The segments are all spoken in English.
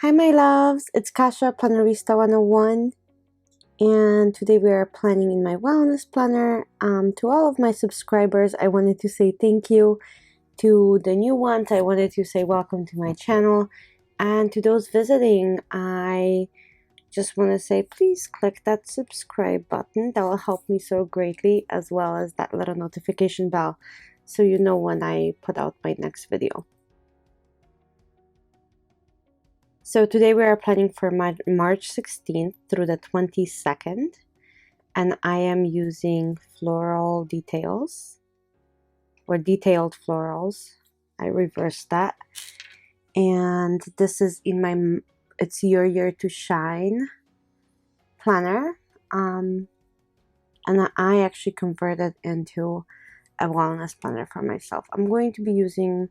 Hi my loves, it's Kasha, Plannerista 101, and today we are planning in my wellness planner. To all of my subscribers, I wanted to say thank you. To the new ones, I wanted to say welcome to my channel, and to those visiting, I just want to say please click that subscribe button. That will help me so greatly, as well as that little notification bell so you know when I put out my next video. So today we are planning for March 16th through the 22nd, and I am using floral details, or detailed florals. I reversed that. And this is in my It's Your Year to Shine planner. And I actually converted into a wellness planner for myself. I'm going to be using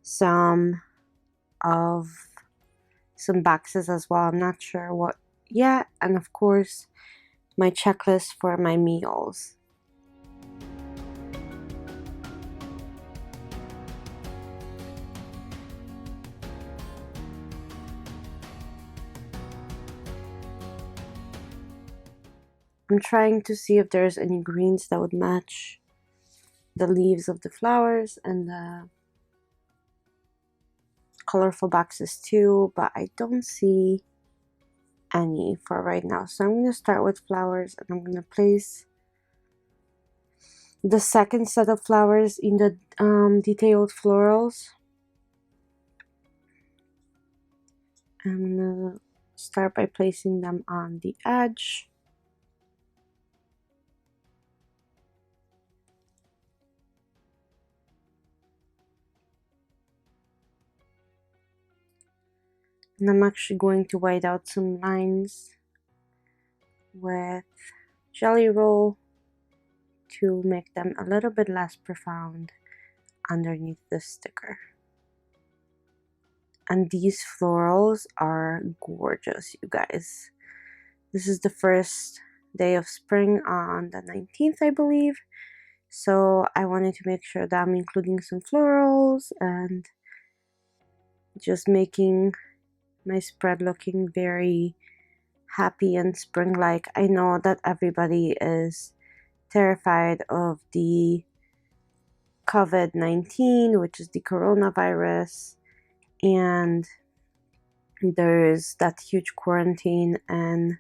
some boxes as well. I'm not sure what yet. And of course, my checklist for my meals. I'm trying to see if there's any greens that would match the leaves of the flowers and the colorful boxes too, but I don't see any for right now. So I'm going to start with flowers, and I'm going to place the second set of flowers in the detailed florals. I'm going to start by placing them on the edge. And I'm actually going to white out some lines with Jelly Roll to make them a little bit less profound underneath the sticker. And these florals are gorgeous, you guys. This is the first day of spring on the 19th, I believe. So I wanted to make sure that I'm including some florals and just making my spread looking very happy and spring-like. I know that everybody is terrified of the COVID-19, which is the coronavirus, and there's that huge quarantine in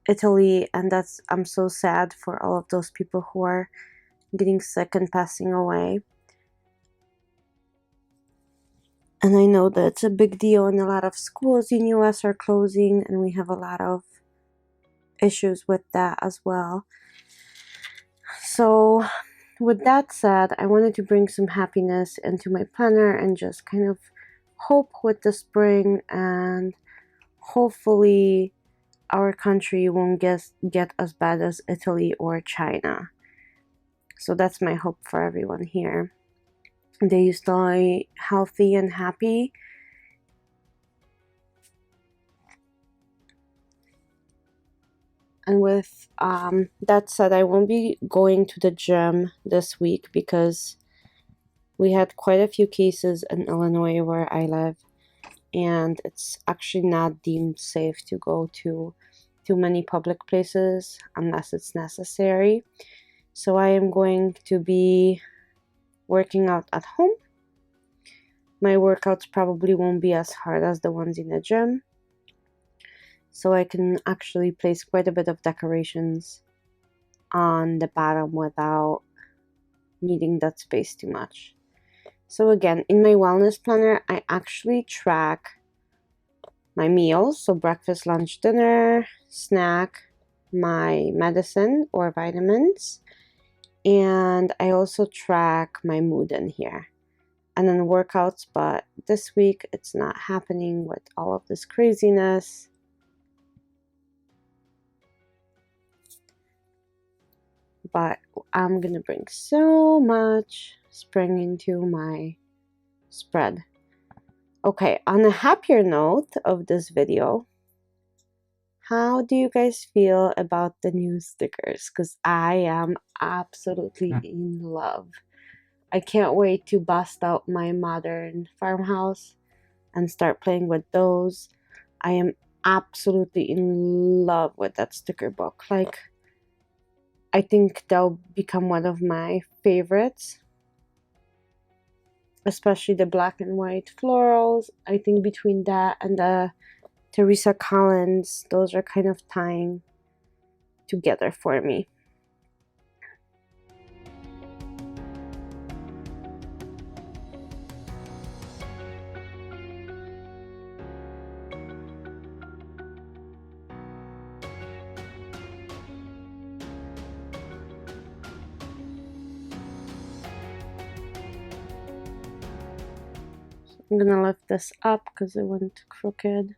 Italy, and I'm so sad for all of those people who are getting sick and passing away. And I know that it's a big deal, and a lot of schools in US are closing, and we have a lot of issues with that as well. So with that said, I wanted to bring some happiness into my planner and just kind of hope with the spring, and hopefully our country won't get as bad as Italy or China. So that's my hope for everyone here. They stay healthy and happy. And with that said, I won't be going to the gym this week because we had quite a few cases in Illinois where I live, and it's actually not deemed safe to go to too many public places unless it's necessary. So I am going to be working out at home. My workouts probably won't be as hard as the ones in the gym, so I can actually place quite a bit of decorations on the bottom without needing that space too much. So again, in my wellness planner, I actually track my meals, so breakfast, lunch, dinner, snack, my medicine or vitamins, and I also track my mood in here, and then workouts. But this week it's not happening with all of this craziness. But I'm gonna bring so much spring into my spread. Okay, on a happier note of this video, how do you guys feel about the new stickers? Because I am absolutely in love. I can't wait to bust out my modern farmhouse and start playing with those. I am absolutely in love with that sticker book. Like, I think they'll become one of my favorites, especially the black and white florals. I think between that and the Teresa Collins, those are kind of tying together for me. I'm gonna lift this up because it went crooked.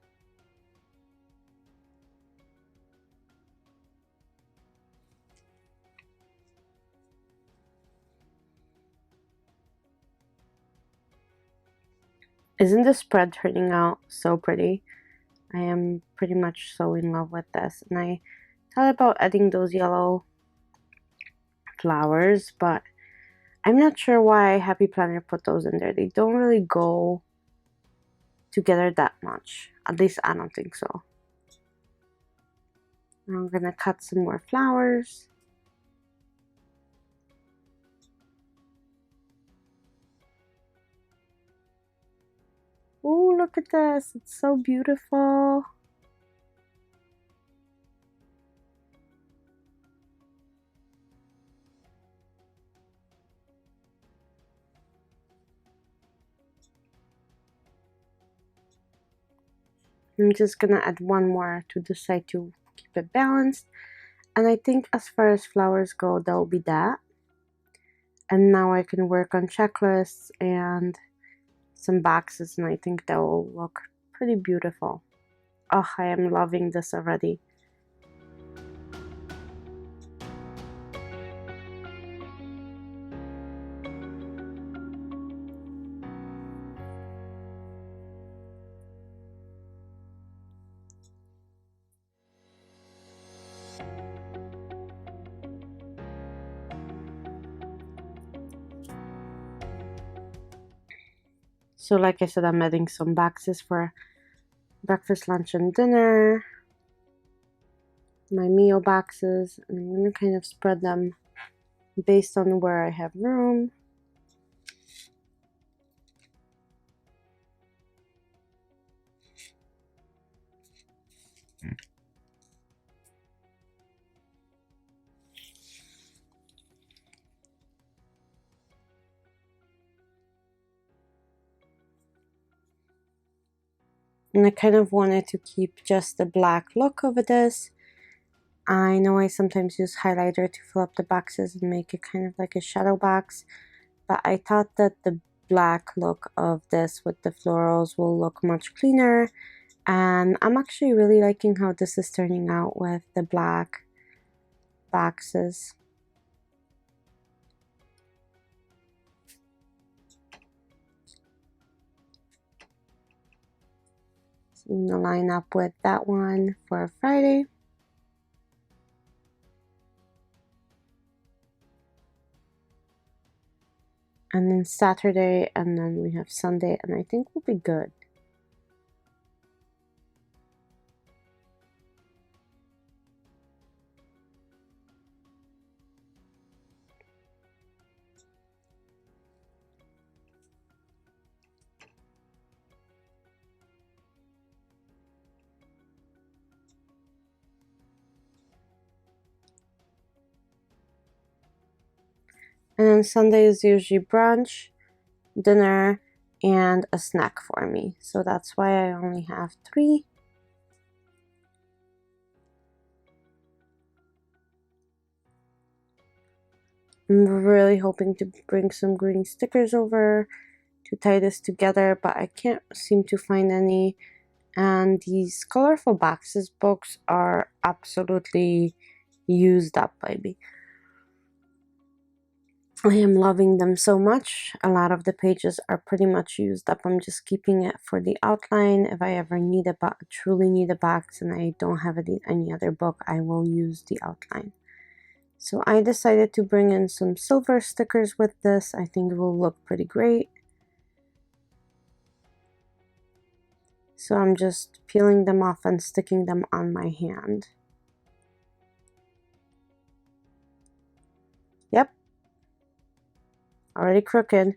Isn't the spread turning out so pretty? I am pretty much so in love with this, and I thought about adding those yellow flowers, but I'm not sure why Happy Planner put those in there. They don't really go together that much. At least I don't think so. Now I'm gonna cut some more flowers. Oh, look at this. It's so beautiful. I'm just gonna add one more to the side to keep it balanced. And I think as far as flowers go, that'll be that. And now I can work on checklists and some boxes, and I think that will look pretty beautiful. Oh, I am loving this already. So like I said, I'm adding some boxes for breakfast, lunch, and dinner. My meal boxes, and I'm going to kind of spread them based on where I have room. And I kind of wanted to keep just the black look over this. I know I sometimes use highlighter to fill up the boxes and make it kind of like a shadow box, but I thought that the black look of this with the florals will look much cleaner, and I'm actually really liking how this is turning out with the black boxes. So I'm gonna line up with that one for Friday. And then Saturday, and then we have Sunday, and I think we'll be good. And then Sunday is usually brunch, dinner, and a snack for me. So that's why I only have 3. I'm really hoping to bring some green stickers over to tie this together, but I can't seem to find any. And these colorful boxes books are absolutely used up by me. I am loving them so much. A lot of the pages are pretty much used up. I'm just keeping it for the outline. If I ever need truly need a box and I don't have any other book, I will use the outline. So I decided to bring in some silver stickers with this. I think it will look pretty great. So I'm just peeling them off and sticking them on my hand. Yep, already crooked.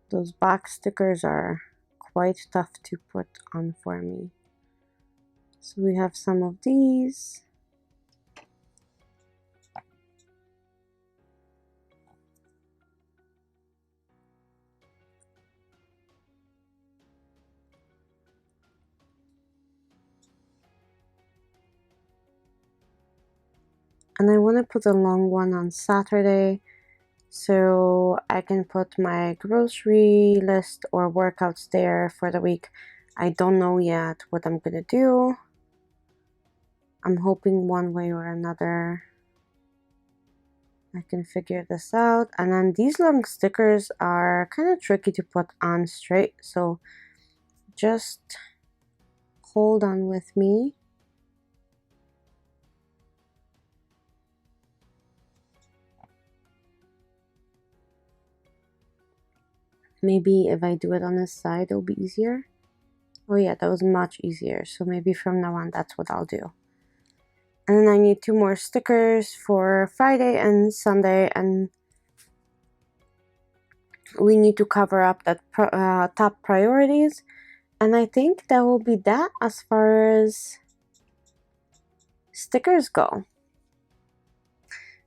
Those box stickers are quite tough to put on for me. So we have some of these. And I want to put a long one on Saturday so I can put my grocery list or workouts there for the week. I don't know yet what I'm gonna do. I'm hoping one way or another I can figure this out. And then these long stickers are kind of tricky to put on straight, so just hold on with me. Maybe if I do it on this side, it'll be easier. Oh yeah, that was much easier. So maybe from now on, that's what I'll do. And then I need 2 more stickers for Friday and Sunday, and we need to cover up that top priorities. And I think that will be that as far as stickers go.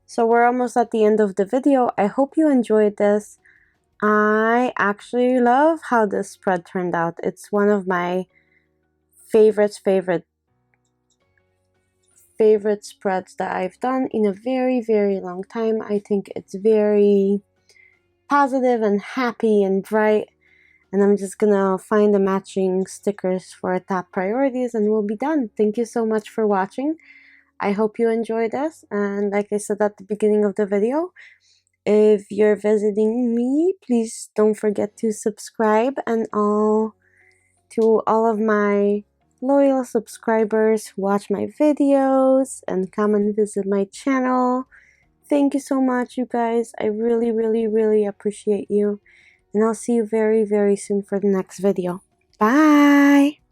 So we're almost at the end of the video. I hope you enjoyed this. I actually love how this spread turned out. It's one of my favorite spreads that I've done in a very, very long time. I think it's very positive and happy and bright. And I'm just gonna find the matching stickers for top priorities and we'll be done. Thank you so much for watching. I hope you enjoyed this. And like I said at the beginning of the video, if you're visiting me, please don't forget to subscribe, and to all of my loyal subscribers who watch my videos and come and visit my channel. Thank you so much, you guys. I really, really, really appreciate you. And I'll see you very, very soon for the next video. Bye!